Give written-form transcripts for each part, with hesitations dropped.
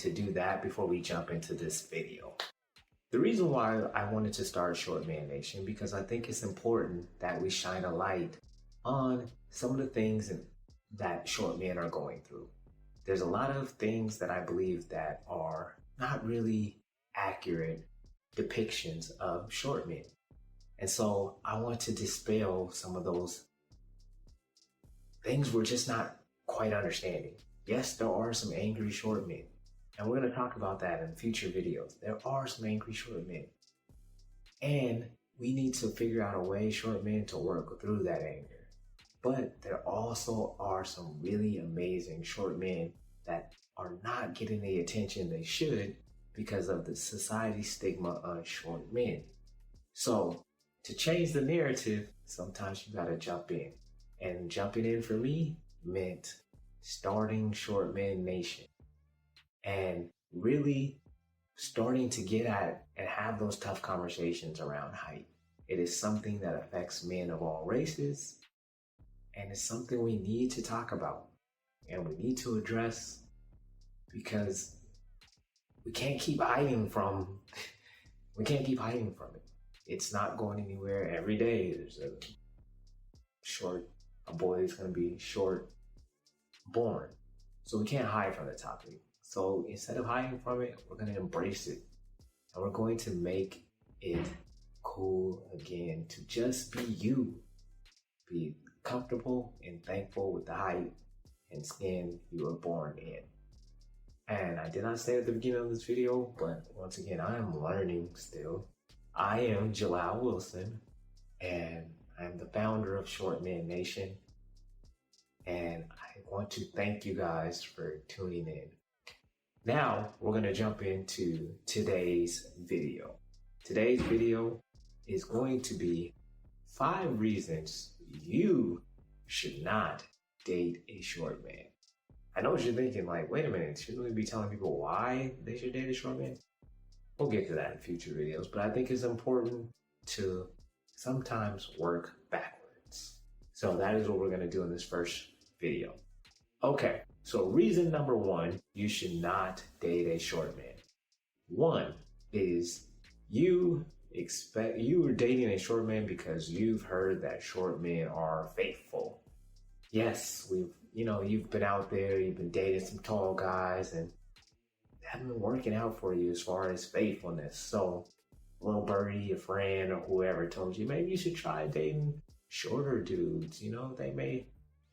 to do that before we jump into this video. The reason why I wanted to start Short Man Nation, because I think it's important that we shine a light on some of the things that short men are going through. There's a lot of things that I believe that are not really accurate depictions of short men. And so I want to dispel some of those things we're just not quite understanding. Yes, there are some angry short men. And we're going to talk about that in future videos. There are some angry short men. And we need to figure out a way, short men, to work through that anger. But there also are some really amazing short men that are not getting the attention they should because of the society stigma on short men. So to change the narrative, sometimes you got to jump in. And jumping in for me meant starting Short Man Nation. And really starting to get at and have those tough conversations around height. It is something that affects men of all races, and it's something we need to talk about and we need to address, because we can't keep hiding from it. It's not going anywhere. Every day there's a boy is going to be short born. So we can't hide from the topic. So instead of hiding from it, we're going to embrace it. And we're going to make it cool again to just be you. Be comfortable and thankful with the height and skin you were born in. And I did not say at the beginning of this video, but once again, I am learning still. I am Jalal Wilson, and I'm the founder of Short Man Nation. And I want to thank you guys for tuning in. Now, we're going to jump into today's video. Today's video is going to be 5 reasons you should not date a short man. I know what you're thinking, like, wait a minute, shouldn't we be telling people why they should date a short man? We'll get to that in future videos, but I think it's important to sometimes work backwards. So that is what we're going to do in this first video. Okay. So reason number 1, you should not date a short man. 1 is you are dating a short man because you've heard that short men are faithful. Yes, you've been out there, you've been dating some tall guys and they haven't been working out for you as far as faithfulness. So little birdie, a friend, or whoever told you, maybe you should try dating shorter dudes.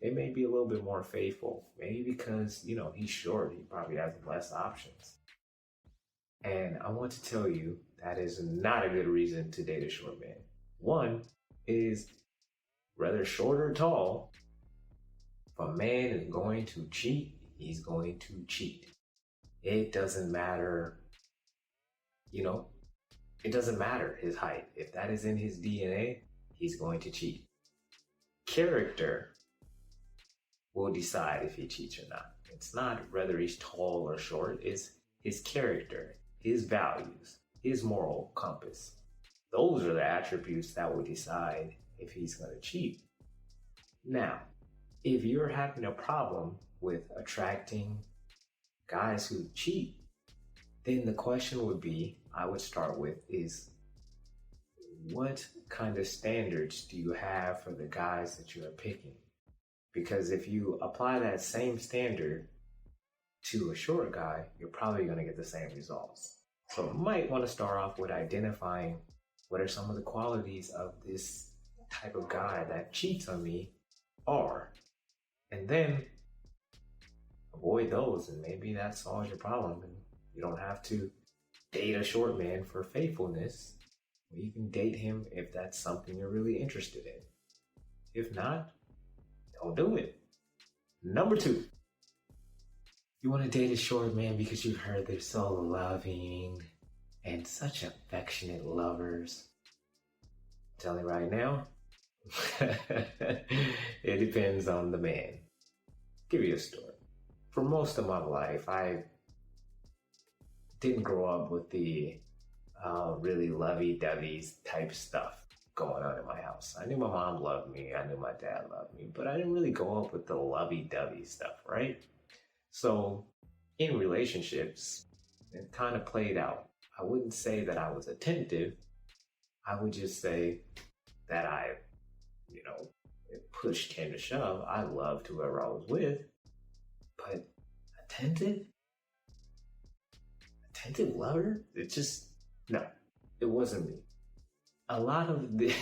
They may be a little bit more faithful. Maybe because, he's short, he probably has less options. And I want to tell you that is not a good reason to date a short man. 1 is, whether short or tall, if a man is going to cheat, he's going to cheat. It doesn't matter, it doesn't matter his height. If that is in his DNA, he's going to cheat. Character will decide if he cheats or not. It's not whether he's tall or short, it's his character, his values, his moral compass. Those are the attributes that will decide if he's going to cheat. Now, if you're having a problem with attracting guys who cheat, then the question would be, I would start with, is what kind of standards do you have for the guys that you are picking? Because if you apply that same standard to a short guy, you're probably going to get the same results. So you might want to start off with identifying what are some of the qualities of this type of guy that cheats on me are. And then avoid those, and maybe that solves your problem. And you don't have to date a short man for faithfulness. You can date him if that's something you're really interested in. If not, don't do it. Number 2, you want to date a short man because you've heard they're so loving and such affectionate lovers. I'm telling you right now, it depends on the man. Give you a story. For most of my life, I didn't grow up with the really lovey-dovey type stuff going on in my house. I knew my mom loved me, I knew my dad loved me, but I didn't really go up with the lovey-dovey stuff, right? So in relationships, it kind of played out. I wouldn't say that I was attentive. I would just say that I, you know, it push came to shove. I loved whoever I was with, but attentive, attentive lover, it just, no, it wasn't me. A lot of the,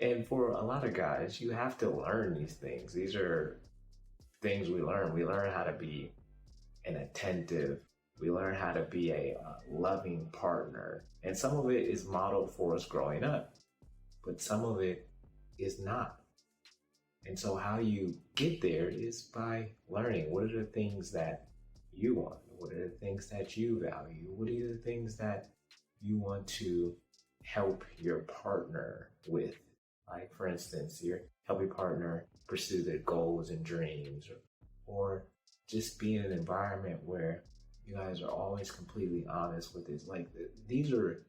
and for a lot of guys, you have to learn these things. These are things we learn. We learn how to be an attentive. We learn how to be a loving partner. And some of it is modeled for us growing up, but some of it is not. And so how you get there is by learning what are the things that you want? What are the things that you value? What are the things that you want to help your partner with? Like, for instance, help your partner pursue their goals and dreams, or just be in an environment where you guys are always completely honest with it. Like, these are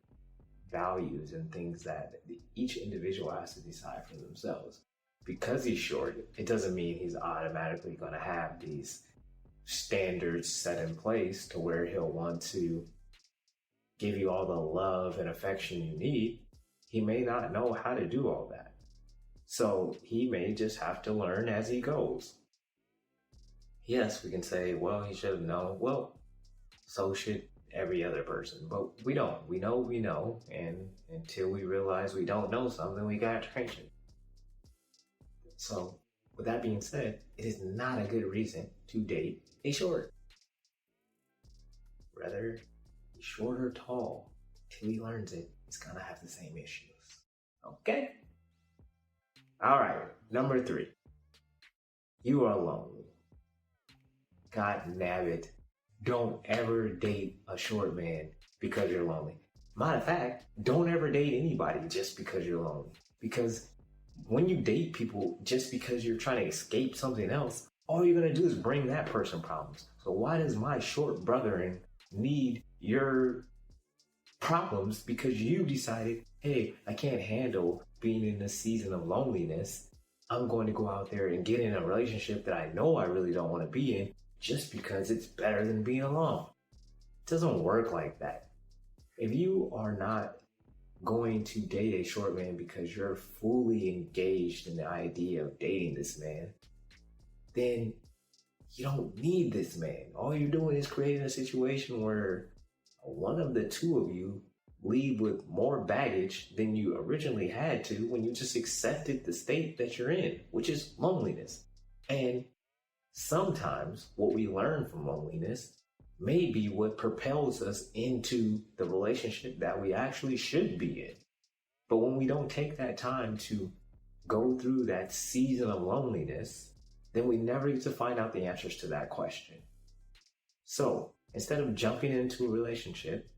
values and things that each individual has to decide for themselves. Because he's short, it doesn't mean he's automatically going to have these standards set in place to where he'll want to give you all the love and affection you need. He may not know how to do all that. So he may just have to learn as he goes. Yes, we can say, well, he should have known. Well, so should every other person. But we don't. We know. And until we realize we don't know something, we got to change it. So, with that being said, it is not a good reason to date a short. Whether he's short or tall, till he learns it, he's gonna have the same issues. Okay? Alright, number 3. You are lonely. God nabbit. Don't ever date a short man because you're lonely. Matter of fact, don't ever date anybody just because you're lonely. Because when you date people just because you're trying to escape something else, all you're going to do is bring that person problems. So why does my short brother need your problems because you decided, hey, I can't handle being in this season of loneliness. I'm going to go out there and get in a relationship that I know I really don't want to be in just because it's better than being alone. It doesn't work like that. If you are not going to date a short man because you're fully engaged in the idea of dating this man, then you don't need this man. All you're doing is creating a situation where one of the two of you leave with more baggage than you originally had to when you just accepted the state that you're in, which is loneliness. And sometimes what we learn from loneliness may be what propels us into the relationship that we actually should be in. But when we don't take that time to go through that season of loneliness, then we never get to find out the answers to that question. So instead of jumping into a relationship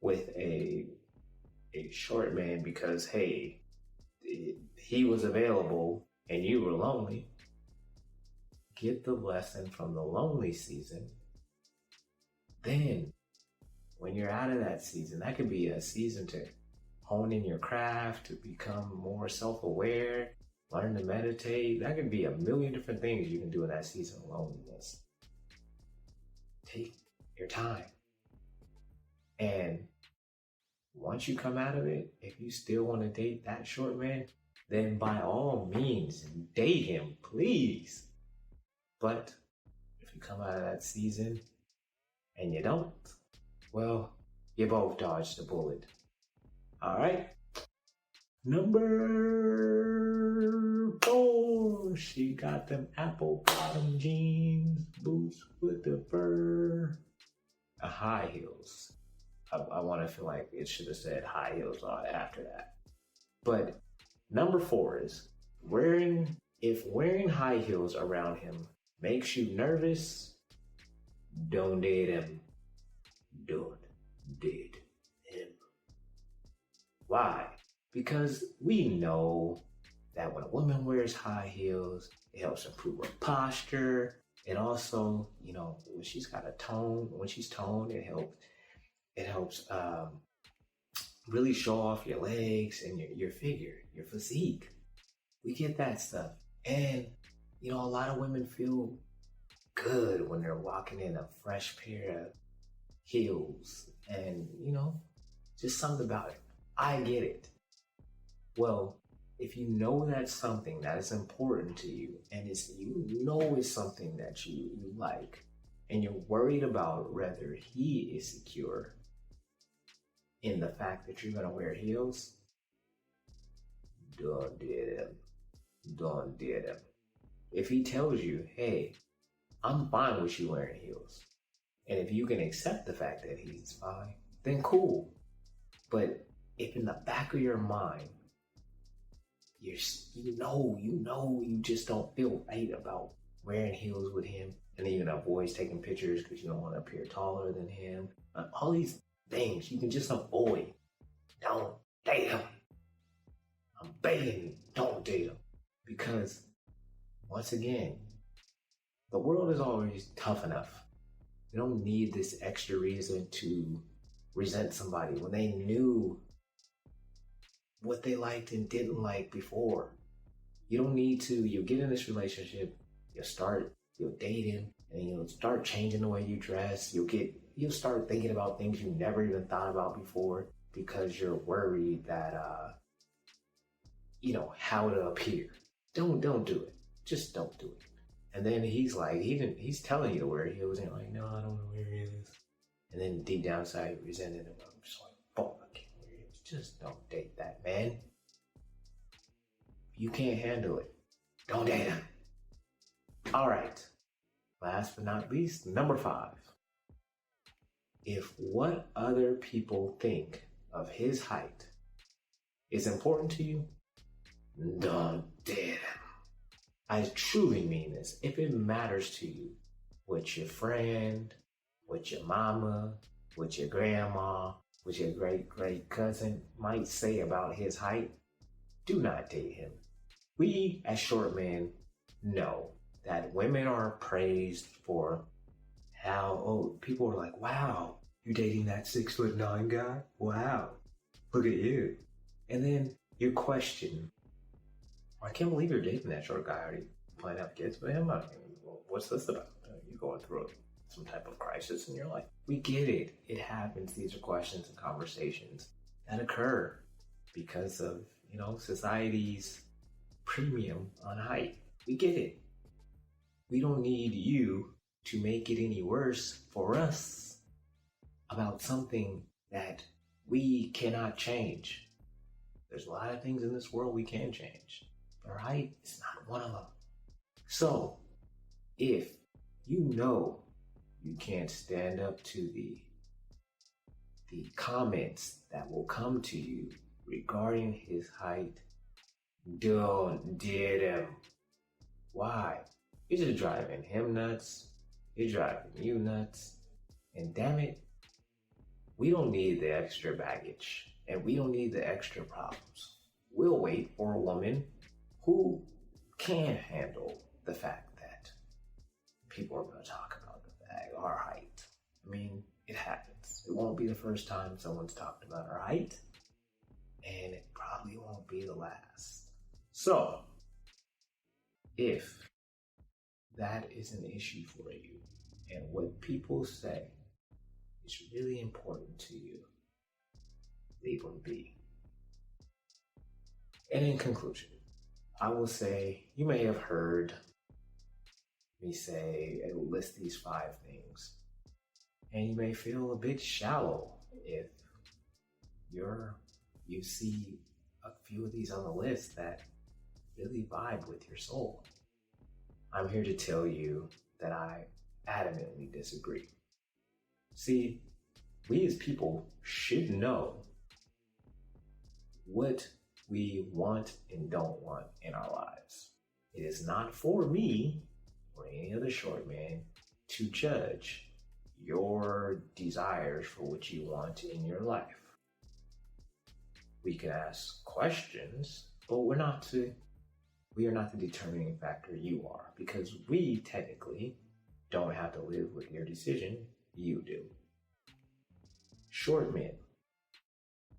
with a short man because, hey, he was available and you were lonely, get the lesson from the lonely season. Then, when you're out of that season, that could be a season to hone in your craft, to become more self-aware, learn to meditate. That could be a million different things you can do in that season of loneliness. Take your time. And once you come out of it, if you still want to date that short man, then by all means, date him, please. But if you come out of that season and you don't, well, you both dodged the bullet. All right. Number 4, she got them apple bottom jeans, boots with the fur, high heels. I want to feel like it should have said high heels on after that. But number 4 is if wearing high heels around him makes you nervous, don't date him. Don't date him. Why? Because we know that when a woman wears high heels, it helps improve her posture. It also, when she's toned, it helps really show off your legs and your figure, your physique. We get that stuff. And, a lot of women feel good when they're walking in a fresh pair of heels and, just something about it. I get it. Well, if you know that's something that is important to you and it's something that you like and you're worried about whether he is secure in the fact that you're going to wear heels, don't date him. Don't date him. If he tells you, hey, I'm fine with you wearing heels, and if you can accept the fact that he's fine, then cool. But if in the back of your mind, you just don't feel right about wearing heels with him, and then you're gonna avoid taking pictures because you don't want to appear taller than him. All these things you can just avoid. Don't date him. I'm begging you, don't date him. Because, once again, the world is always tough enough. You don't need this extra reason to resent somebody when they knew what they liked and didn't like before. You don't need to. You'll get in this relationship, you'll date him, and you'll start changing the way you dress. You'll start thinking about things you never even thought about before because you're worried that, how to appear. Don't do it. Just don't do it. And then he's like, he's telling you to wear heels, and you're like, no, I don't want to wear heels. And then deep down inside, you resented him. I'm just like, fuck, I can't wear heels. Just don't date that man. You can't handle it. Don't date him. All right. Last but not least, number 5. If what other people think of his height is important to you, don't date him. I truly mean this. If it matters to you what your friend, what your mama, what your grandma, what your great cousin might say about his height, do not date him. We as short men know that women are praised for how, people are like, wow, you dating that 6'9" guy? Wow, look at you. And then you question, I can't believe you're dating that short guy. Are you planning to have kids with him? What's this about? You going through some type of crisis in your life? We get it. It happens. These are questions and conversations that occur because of, society's premium on height. We get it. We don't need you to make it any worse for us about something that we cannot change. There's a lot of things in this world we can change. But height is not one of them. So, if you know you can't stand up to the comments that will come to you regarding his height, don't date him. Why? You're just driving him nuts. You're driving you nuts. And damn it, we don't need the extra baggage. And we don't need the extra problems. We'll wait for a woman who can handle the fact that people are going to talk about our height. I mean, it happens. It won't be the first time someone's talked about our height, and it probably won't be the last. So, if that is an issue for you, and what people say is really important to you, leave them be. And in conclusion, I will say, you may have heard me say and list these 5 things, and you may feel a bit shallow if you see a few of these on the list that really vibe with your soul. I'm here to tell you that I adamantly disagree. See, we as people should know what we want and don't want in our lives. It is not for me or any other short man to judge your desires for what you want in your life. We can ask questions, but we are not the determining factor. You are, because we technically don't have to live with your decision. You do. Short men,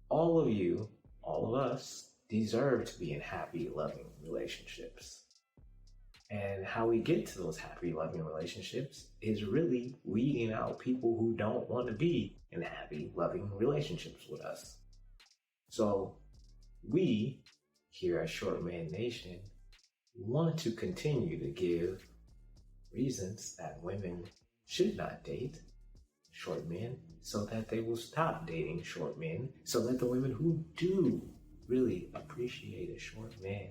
all of you, all of us, deserve to be in happy, loving relationships. And how we get to those happy, loving relationships is really weeding out people who don't want to be in happy, loving relationships with us. So we here at Short Man Nation want to continue to give reasons that women should not date short men so that they will stop dating short men, so that the women who do really appreciate a short man